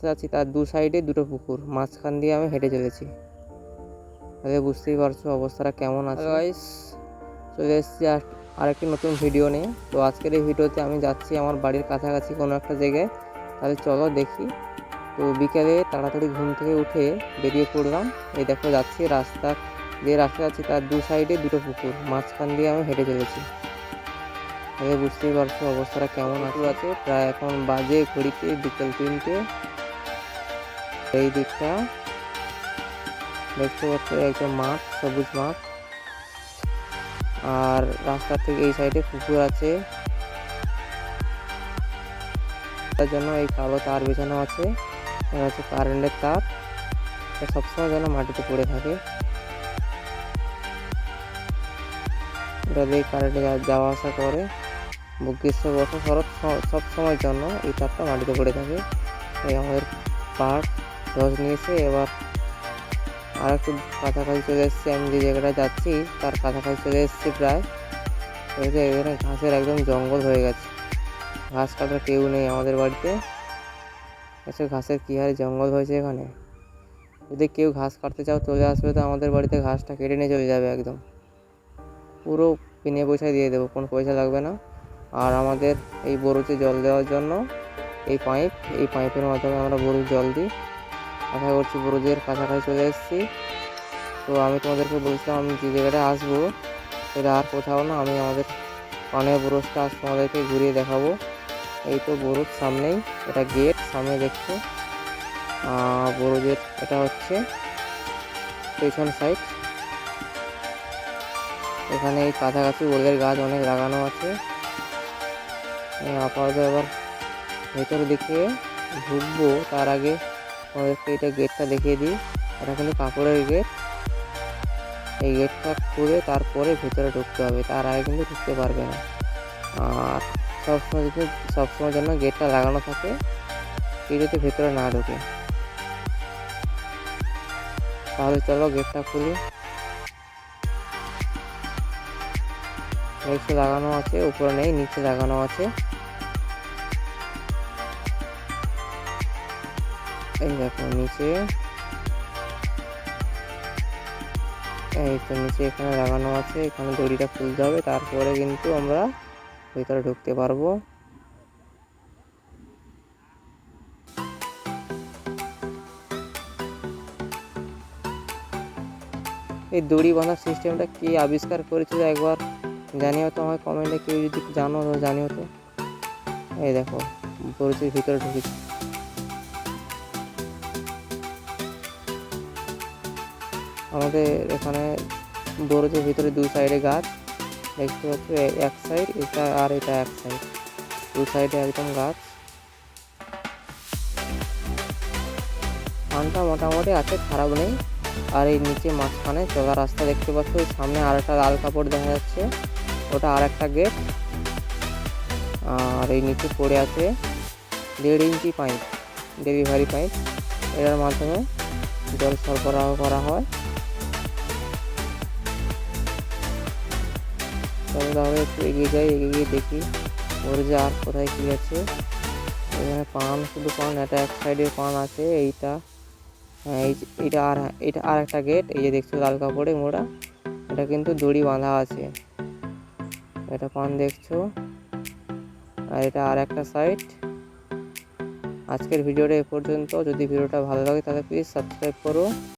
রাস্তা যাচ্ছি তার দু সাইডে দুটো পুকুর, মাঝখান দিয়ে আমি হেঁটে চলেছি। তাহলে বুঝতেই পারছো অবস্থাটা কেমন আছে। গাইস, চলে এসেছি আরেকটি নতুন ভিডিও নিয়ে। তো আজকের এই ভিডিওতে আমি যাচ্ছি আমার বাড়ির কাছাকাছি কোনো একটা জায়গায়। তাহলে চলো দেখি। তো বিকেলে তাড়াতাড়ি ঘুম থেকে উঠে বেরিয়ে পড়লাম। এই দেখো যাচ্ছি, যে রাস্তা যাচ্ছি তার দু সাইডে দুটো পুকুর, মাঝখান দিয়ে আমি হেঁটে চলেছি। তাহলে বুঝতেই পারছো অবস্থাটা কেমন আছে। প্রায় এখন বাজে ঘড়িতে বিকেল 3টে। এই দিকটা দেখতে পাচ্ছ একদম মাঠ, সবুজ মাঠ। আর রাস্তার ঠিক এই সাইডে পুকুর আছে, তার জন্য এই কালো তার বিছানো আছে। এটা হচ্ছে কারেন্টের তার, সবসময় যেন মাটিতে পড়ে থাকে। এটা দিয়ে কারেন্টে যাওয়া আসা করে। গ্রীষ্ম বর্ষা শরৎ সব সময়ের জন্য এই তারটা মাটিতে পড়ে থাকে। এই আমাদের পার্ক ধস নিয়েছে। এবার আর একটু কাছাকাছি চলে এসেছি, আমি যে জায়গাটা যাচ্ছি তার কাছাকাছি চলে এসেছি প্রায়। এখানে ঘাসের একদম জঙ্গল হয়ে গেছে, ঘাস কাটার কেউ নেই আমাদের বাড়িতে। ঘাসের কী হারে জঙ্গল হয়েছে এখানে। যদি কেউ ঘাস কাটতে চাও চলে আসবে, তো আমাদের বাড়িতে ঘাসটা কেটে নিয়ে চলে যাবে একদম, পুরো বিনা পয়সায় দিয়ে দেবো, কোনো পয়সা লাগবে না। আর আমাদের এই বরুচে জল দেওয়ার জন্য এই পাইপের মাধ্যমে আমরা বরুচ জল দিই। আশা করছি বরুচের কাছাকাছি চলে এসেছি। তো আমি তোমাদেরকে বলছিলাম আমি যে জায়গাটায় আসবো সেটা আর কোথাও না, আমি আমাদের পানের বরুচটা আজ তোমাদেরকে ঘুরিয়ে দেখাবো। এই তো বরুচ সামনেই, এটা গেট সামনে দেখছো। বরুচের এটা হচ্ছে পেছন সাইড। এখানে এই কাছাকাছি বরুচের গাছ অনেক লাগানো আছে। আপাতত এবার ভেতরের দিকে ঢুকবো, তার আগে আমাদেরকে এটা গেটটা দেখিয়ে দিই। এটা কিন্তু কাপড়ের গেট। এই গেটটা খুলে তারপরে ভেতরে ঢুকতে হবে, তার আগে কিন্তু ঢুকতে পারবে না। আর সবসময় জন্য গেটটা লাগানো থাকে, কেউ যাতে ভেতরে না ঢুকে। তাহলে চলো গেটটা খুলি। নিচে লাগানো আছে, উপরে নেই, নিচে লাগানো আছে। এই দেখো নিচে, এই তো নিচে এখানে লাগানো আছে। এখানে দড়িটা খুলতে হবে, তারপরে কিন্তু আমরা ভিতরে ঢুকতে পারবো। এই দড়ি বাঁধার সিস্টেমটা কে আবিষ্কার করেছিল একবার জানিও তো আমায় কমেন্টে, কেউ যদি জানো তো জানিও তো। এই দেখো বরুচের ভিতরে ঢুকেছি। আমাদের এখানে বরুচের ভিতরে দুই সাইডে গাছ দেখতে পাচ্ছ, এক সাইড এটা আর এটা এক সাইড, দু সাইডে একদম গাছ। ধানটা মোটামুটি আছে, খারাপ নেই। আর এই নিচে মাঝখানে চলার রাস্তা দেখতে পাচ্ছ, ওই সামনে আর একটা লাল কাপড় দেখা যাচ্ছে, ওটা আর একটা গেট। আর এই নিচে পড়ে আছে 1.5 ইঞ্চি পাইপ, ডেলিভারি পাইপ। এটার মাধ্যমে জল সরবরাহ করা হয়। তাহলে একটু এগিয়ে যাই, এগিয়ে গিয়ে দেখি ওর যে আর কোথায় কী আছে। এখানে পান, শুধু পান, এটা এক সাইডে পান আছে। এটা আর একটা গেট, এই যে দেখছো লাল কাপড়ে মোড়া, এটা কিন্তু দড়ি বাঁধা আছে। এটা পান দেখছো, আর এটা আর একটা সাইড। আজকের ভিডিওটা এ পর্যন্ত। যদি ভিডিওটা ভালো লাগে তাহলে প্লিজ সাবস্ক্রাইব করো।